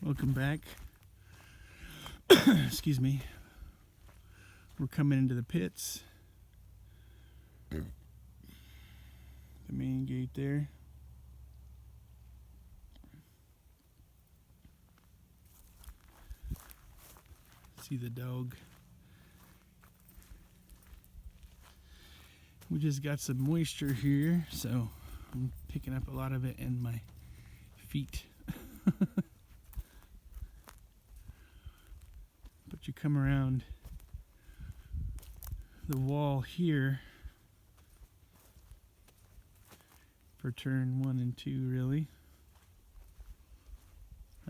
Welcome back. Excuse me. We're coming into the pits. The main gate there. See the dog. We just got some moisture here, so I'm picking up a lot of it in my feet. But you come around the wall here for turn 1 and 2, really.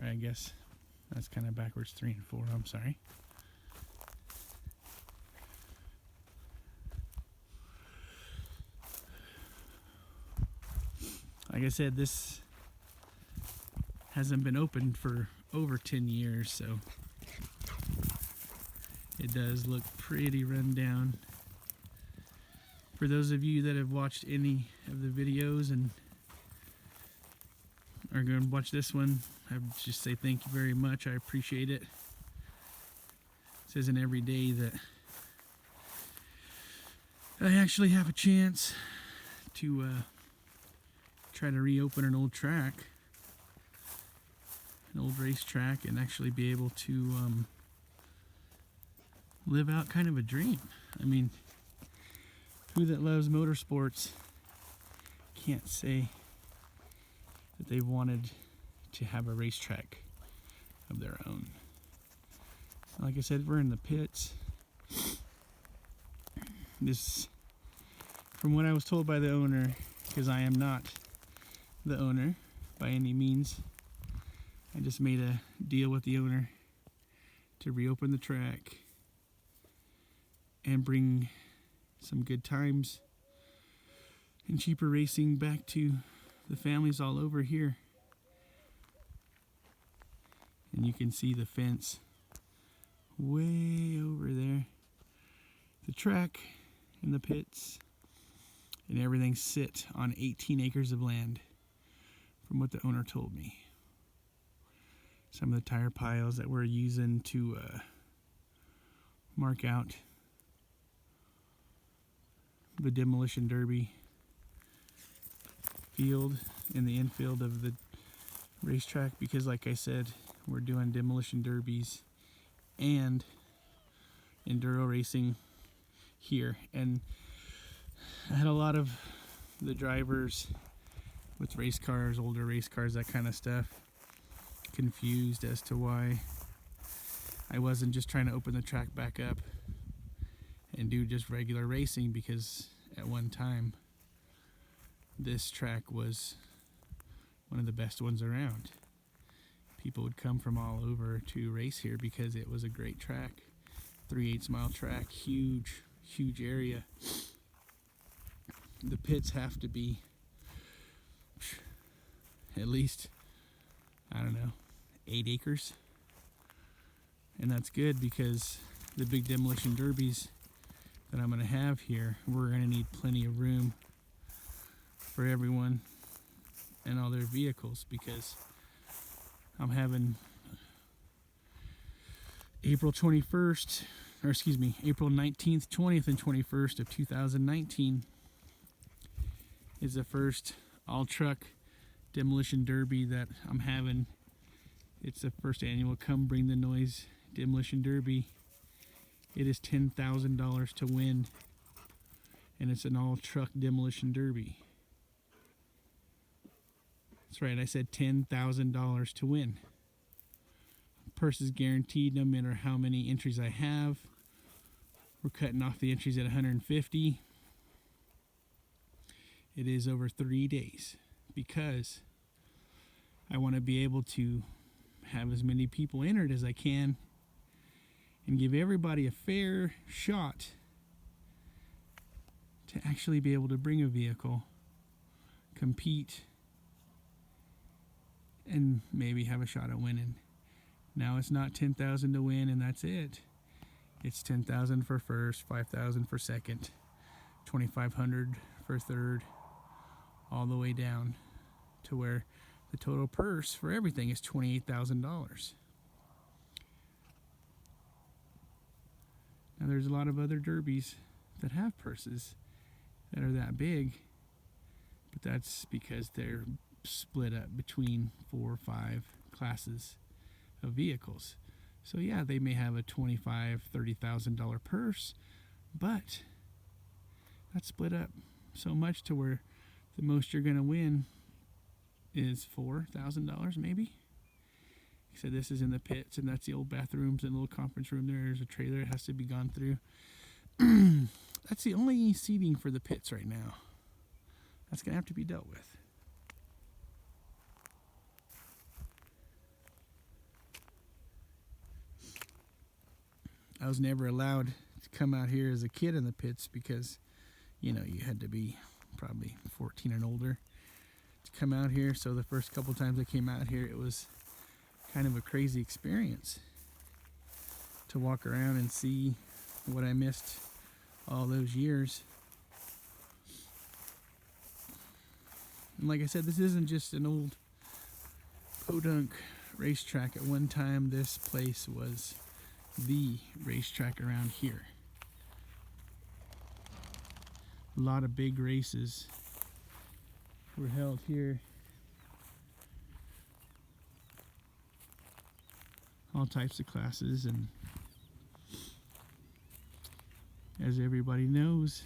Or I guess that's kind of backwards, 3 and 4, I'm sorry. Like I said, this hasn't been opened for over 10 years, so it does look pretty run down. For those of you that have watched any of the videos and are going to watch this one, I would just say thank you very much. I appreciate it. This isn't every day that I actually have a chance to try to reopen an old track, an old race track, and actually be able to live out kind of a dream. I mean, who that loves motorsports can't say that they wanted to have a racetrack of their own. Like I said, we're in the pits. This, from what I was told by the owner, because I am not the owner by any means, I just made a deal with the owner to reopen the track and bring some good times and cheaper racing back to the families all over here. And you can see the fence way over there. The track and the pits and everything sit on 18 acres of land, from what the owner told me. Some of the tire piles that we're using to mark out the demolition derby field and the infield of the racetrack, because like I said, we're doing demolition derbies and enduro racing here. And I had a lot of the drivers with race cars, older race cars, that kind of stuff, confused as to why I wasn't just trying to open the track back up and do just regular racing, because at one time this track was one of the best ones around. People would come from all over to race here because it was a great track. 3/8 mile track, huge area. The pits have to be at least, I don't know, 8 acres. And that's good, because the big demolition derbies that I'm going to have here, we're going to need plenty of room for everyone and all their vehicles, because I'm having April 21st, or excuse me, April 19th, 20th, and 21st of 2019 is the first all-truck demolition derby that I'm having. It's the first annual Come Bring the Noise Demolition Derby. It is $10,000 to win, and it's an all-truck demolition derby. That's right, I said $10,000 to win. Purse is guaranteed no matter how many entries I have. We're cutting off the entries at 150. It is over 3 days, because I want to be able to have as many people entered as I can and give everybody a fair shot to actually be able to bring a vehicle, compete, and maybe have a shot at winning. Now it's not $10,000 to win and that's it. It's $10,000 for first, $5,000 for second, $2,500 for third, all the way down to where the total purse for everything is $28,000. Now there's a lot of other derbies that have purses that are that big, but that's because they're split up between 4 or 5 classes of vehicles. So yeah, they may have a $25,000, $30,000 purse, but that's split up so much to where the most you're going to win is $4,000 maybe. So this is in the pits, and that's the old bathrooms and little conference room. There's a trailer that has to be gone through. That's the only seating for the pits right now. That's going to have to be dealt with. I was never allowed to come out here as a kid in the pits because, you know, you had to be probably 14 and older to come out here. So the first couple times I came out here, it was kind of a crazy experience to walk around and see what I missed all those years. And like I said, this isn't just an old podunk racetrack. At one time, this place was the racetrack around here. A lot of big races were held here. All types of classes, and as everybody knows,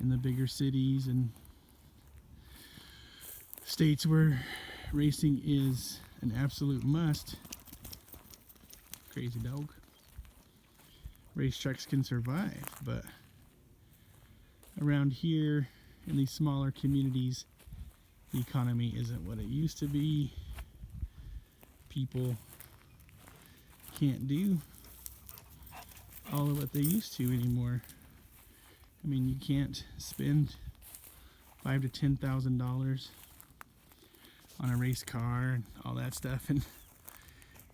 in the bigger cities and states where racing is an absolute must, crazy dog, racetracks can survive. But around here in these smaller communities, the economy isn't what it used to be. People can't do all of what they used to anymore. I mean, you can't spend $5,000 to $10,000 on a race car and all that stuff and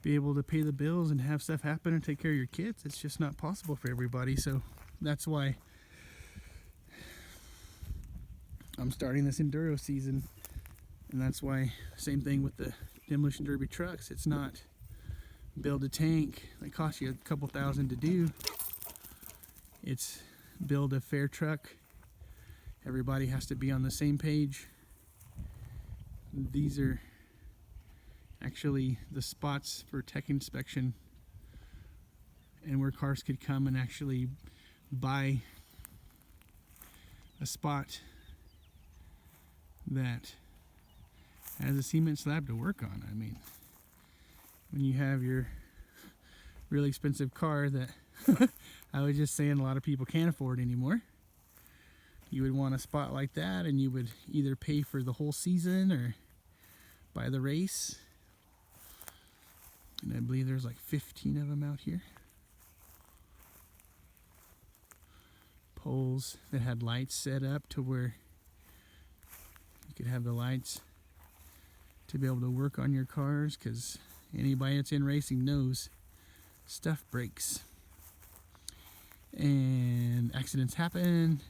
be able to pay the bills and have stuff happen and take care of your kids. It's just not possible for everybody. So that's why I'm starting this enduro season, and that's why, same thing with the demolition derby trucks. It's not build a tank that costs you a couple thousand to do. It's build a fair truck. Everybody has to be on the same page. These are actually the spots for tech inspection, and where cars could come and actually buy a spot that has a cement slab to work on. I mean, when you have your really expensive car that I was just saying a lot of people can't afford anymore, you would want a spot like that, and you would either pay for the whole season or buy the race. And I believe there's like 15 of them out here. Poles that had lights set up to where you could have the lights to be able to work on your cars, because anybody that's in racing knows stuff breaks and accidents happen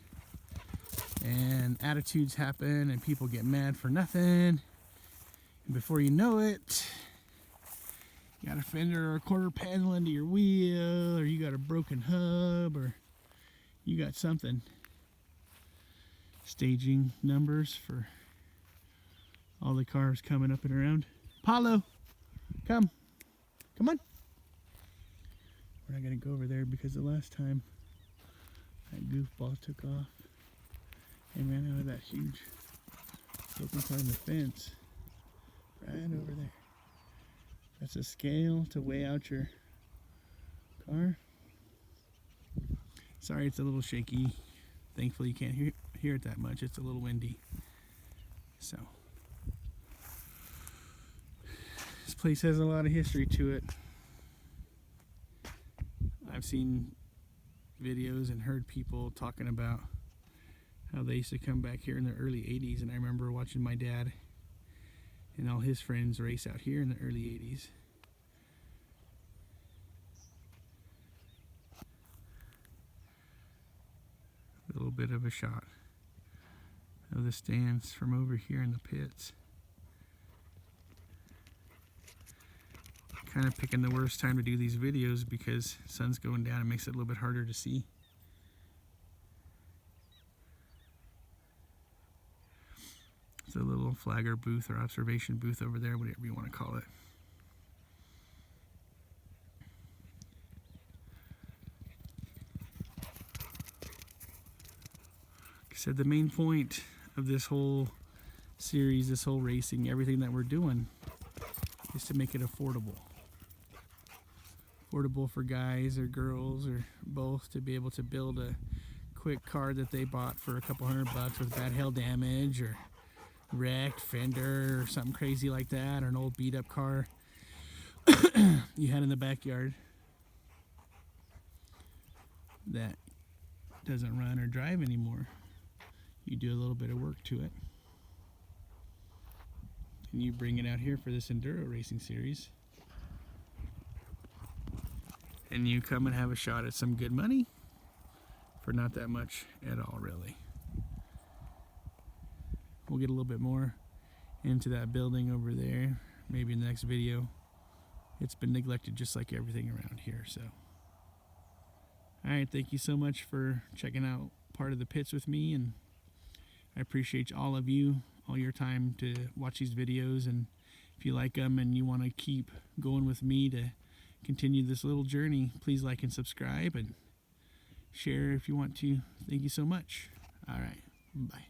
and attitudes happen and people get mad for nothing, and before you know it, you got a fender or a quarter panel into your wheel, or you got a broken hub, or you got something. Staging numbers for all the cars coming up and around. Paulo, come on. We're not gonna go over there because the last time that goofball took off and ran out of that huge open part of the fence right over there. That's a scale to weigh out your car. Sorry, it's a little shaky. Thankfully you can't hear it that much. It's a little windy. So this place has a lot of history to it. I've seen videos and heard people talking about how they used to come back here in the early 80s, and I remember watching my dad and all his friends race out here in the early 80s. A little bit of a shot of the stands from over here in the pits. Kind of picking the worst time to do these videos because the sun's going down. It makes it a little bit harder to see. It's a little flagger booth or observation booth over there, whatever you want to call it. Like I said, the main point of this whole series, this whole racing, everything that we're doing is to make it affordable. Affordable for guys or girls or both to be able to build a quick car that they bought for a couple $100 with bad hail damage or wrecked fender or something crazy like that, or an old beat up car you had in the backyard that doesn't run or drive anymore. You do a little bit of work to it and you bring it out here for this enduro racing series, and you come and have a shot at some good money for not that much at all, really. We'll get a little bit more into that building over there, maybe in the next video. It's been neglected just like everything around here, so. Alright, thank you so much for checking out part of the pits with me, and I appreciate all of you, all your time to watch these videos, and if you like them and you want to keep going with me to continue this little journey, please like and subscribe and share if you want to. Thank you so much. All right, bye.